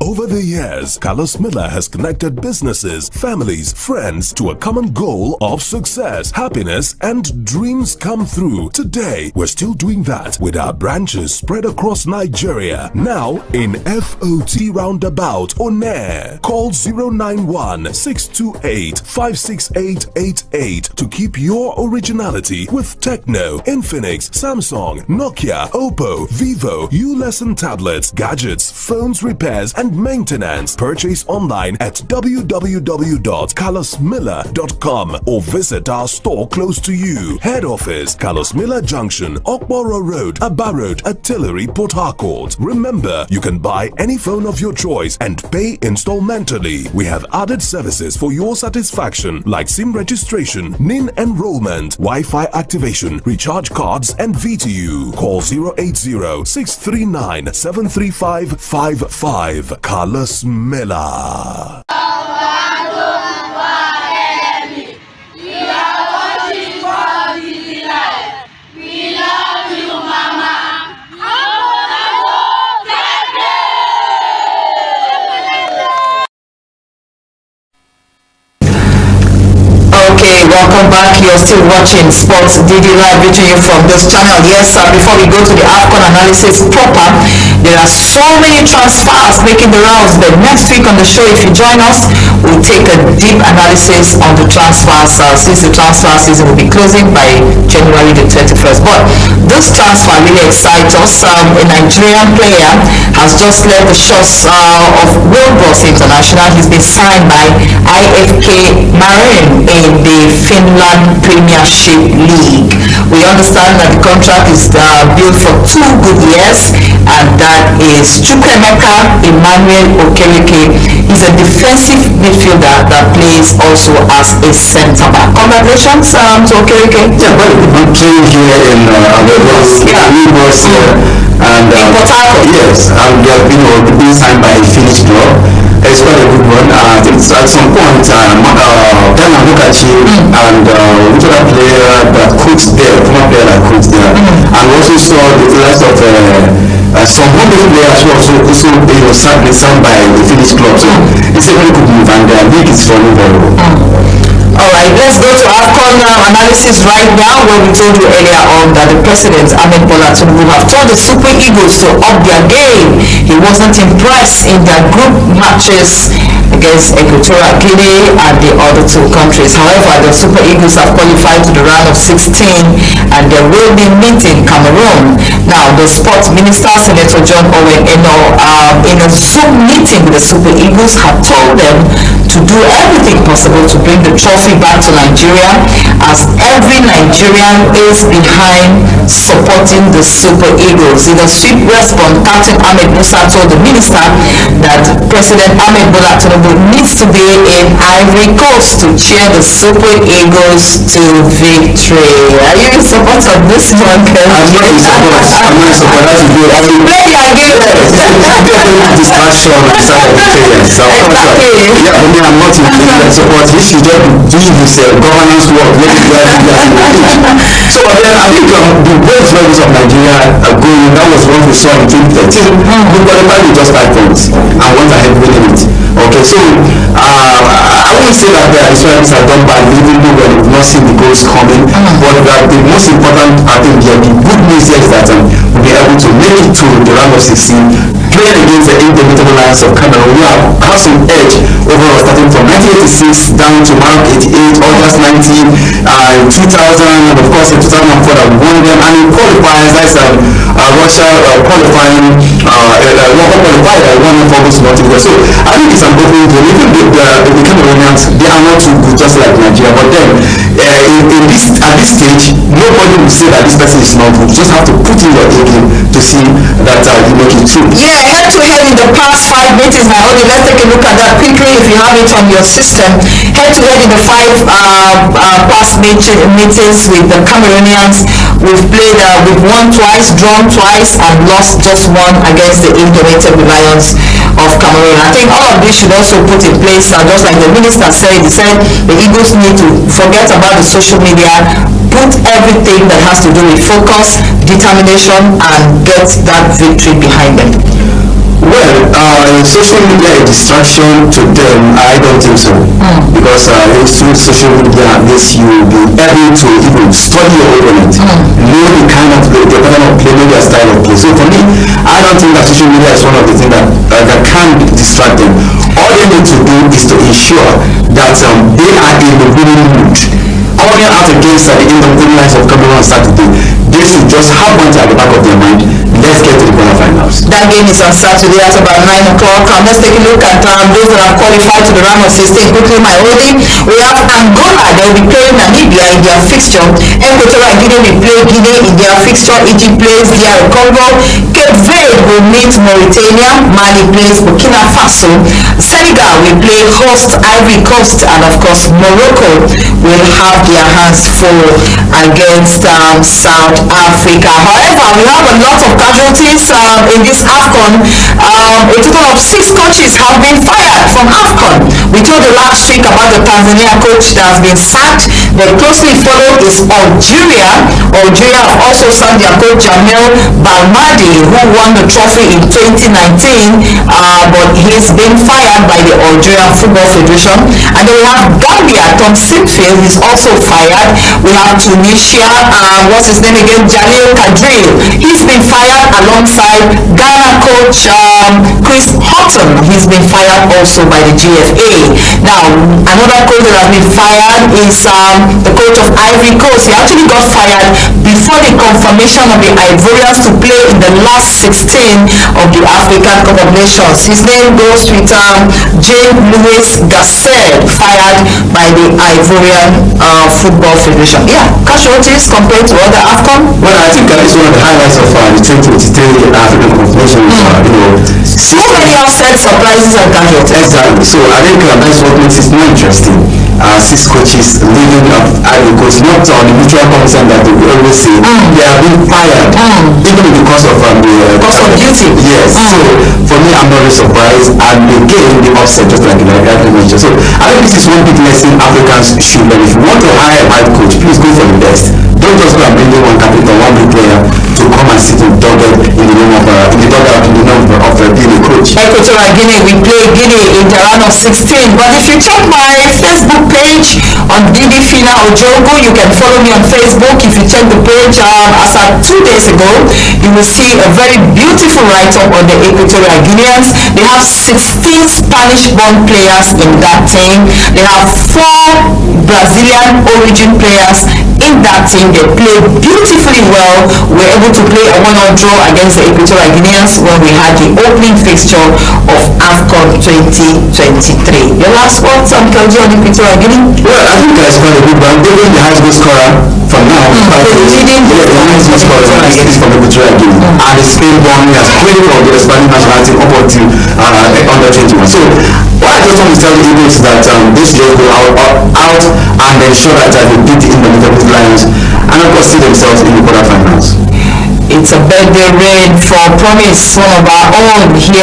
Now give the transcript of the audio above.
Over the years, Carlos Miller has connected businesses, families, friends to a common goal of success, happiness, and dreams come through. Today, we're still doing that with our branches spread across Nigeria. Now in FOT Roundabout, Onne. Call 091-628-56888 to keep your originality with Techno, Infinix, Samsung, Nokia, Oppo, Vivo, U-Lesson tablets, gadgets, phones repairs, and maintenance. Purchase online at www.carlosmiller.com or visit our store close to you. Head office, Carlos Miller Junction, Okboro Road, Aba Road, Artillery, Port Harcourt. Remember, you can buy any phone of your choice and pay installmentally. We have added services for your satisfaction like SIM registration, NIN enrollment, Wi-Fi activation, recharge cards, and VTU. Call 080-639-73555. Carlos Miller. Okay, welcome back. You're still watching Sports DD Live reaching you from this channel. Yes, before we go to the AFCON analysis proper, there are so many transfers making the rounds, but next week on the show, if you join us, we'll take a deep analysis on the transfers since the transfer season will be closing by January the 21st. But this transfer really excites us. A Nigerian player has just led the shores of Wilbros International. He's been signed by IFK Marine in the Finland Premiership League. We understand that the contract is built for 2 good years, and that is Chukwemeka Emmanuel Okereke. He's a defensive midfielder that plays also as a centre-back. Congratulations to Okereke. Yeah, but I'm playing here in Wilbros, and Port Harcourt. Yes, and being signed by a Finnish club. It's quite a good one. I think at some point, Dana Mukachi and which other player that coached there, former player that coached there, and also saw the rest of some wonderful players who also signed by the Finnish club. So it's a very good move, and the league is running very well. Alright, let's go to AFCON analysis right now, where we told you earlier on that the President Ahmed Bola Tinubu have told the Super Eagles to up their game. He wasn't impressed in their group matches against Equatorial Guinea and the other 2 countries. However, the Super Eagles have qualified to the round of 16 and they will be meeting Cameroon. Now, the Sports Minister, Senator John Owen Eno, in a Zoom meeting with the Super Eagles, have told them to do everything possible to bring the trophy back to Nigeria, as every Nigerian is behind supporting the Super Eagles. In a swift response, Captain Ahmed Musa told the minister that President Ahmed Bola Tinubu needs to be in Ivory Coast to cheer the Super Eagles to victory. Are you in support of this one? I'm not in support. I'm not in support. That's good. I mean, play your game. Distraction on the side of the players. Exactly. Yeah, I mean, I'm not in support. He should just do his governance work. So then I think the both levels of Nigeria are going. That was what we saw in 2013. We qualified with just 5 points and went ahead winning it. Okay, so I won't say that the Israelis have done bad, even though we've not seen the goals coming. But the most important, I think, the good news here is that we'll be able to make it to the round of 16. Playing against the indomitable Lions of Cameroon, we have some edge overall, starting from 1986 down to March 88, August 19, 2000, and of course in 2004 that won them, and in qualifiers, that's Russia qualifying, qualified that won them for August 19. So I think it's an open game. Even the Cameroonians, they are not too good, just like Nigeria, but then at this stage, nobody will say that this person is not good. You just have to put in your A game to see that you make it through. Yeah, head-to-head in the past 5 meetings. Now, let's take a look at that quickly if you have it on your system. Head-to-head in the 5 past meetings with the Cameroonians. We've won twice, drawn twice, and lost just 1 against the indomitable Lions of Cameroon. I think all of this should also put in place, just like the minister said, he said the Eagles need to forget about the social media, put everything that has to do with focus, determination, and get that victory behind them. Well, social media a distraction to them? I don't think so. Because through social media makes you be able to even study your opponent, know the kind of the pattern of play, know their style of play. So for me, I don't think that social media is one of the things that can distract them. All they need to do is to ensure that they are in the winning mood. Coming out against the Indonesian lines of Cameroon on Saturday, they should just have one thing at the back of their mind. Let's get to the quarterfinals. That game is on Saturday at about 9 o'clock. Let's take a look at those that have qualified to the round of 16. Quickly, my holding. We have Angola. They will be playing Namibia in their fixture. Equatorial Guinea will play Guinea in their fixture. Egypt plays DR Congo. Cape Verde will meet Mauritania. Mali plays Burkina Faso. Senegal will play host Ivory Coast. And of course, Morocco will have their hands full against South Africa. However, we have a lot of casualties in this AFCON. A total of 6 coaches have been fired from AFCON. We told you last week about the Tanzania coach that has been sacked. The closely followed is Algeria. Algeria have also sacked their coach Jamel Balmadi, who won the trophy in 2019, but he's been fired by the Algerian Football Federation. And then we have Gambia. Tom Sinfield is also fired. We have Tunisia. What's his name again? Jalil Kadri. He's been fired alongside Ghana coach Chris Houghton. He's been fired also by the GFA. Now, another coach that has been fired is the coach of Ivory Coast. He actually got fired before the confirmation of the Ivorians to play in the last 16 of the African Cup of Nations. His name goes with James Louis Gasset, fired by the Ivorian Football Federation. Yeah, casualties compared to other AFCON. Well, I think that is one of the highlights of the 2023 African Cup of Nations. So many upset surprises and casualties. Exactly. So I think that's what makes it more interesting. 6 coaches leaving Ivory Coast, not on the mutual consent that we always say. They have been fired, even because of duty. Yes. So for me, I'm not really surprised. And again, the upset, just like I mentioned. So I think this is one big lesson Africans should learn. If you want to hire a head coach, please go for the best. Don't just go and bring in one captain, one big player to come and sit in dugout in the name of being a coach. Equatorial Guinea, we play Guinea in the round of 16. But if you check my Facebook page on Didi Fina Ojogo, you can follow me on Facebook. If you check the page as of 2 days ago, you will see a very beautiful write-up on the Equatorial Guineans. They have 16 Spanish-born players in that team. They have 4 Brazilian origin players in that team. They play beautifully well. We were able to play a 1-1 draw against the Equatorial Guineans when we had the opening fixture of AFCON 2023. Your last word, Sam Kelji, on Equatorial Guinea? Well, I think that's quite a good one. They were the highest goal scorer from now. The highest goal scorer is from Equatorial Guinea. And the Spain one has played for the Spanish national team up until under 21. So what I just want to tell you is that this will go out and ensure that they beat the Indonesian Lions and of course see themselves in the quarterfinals. It's a birthday rain for Promise, one of our own here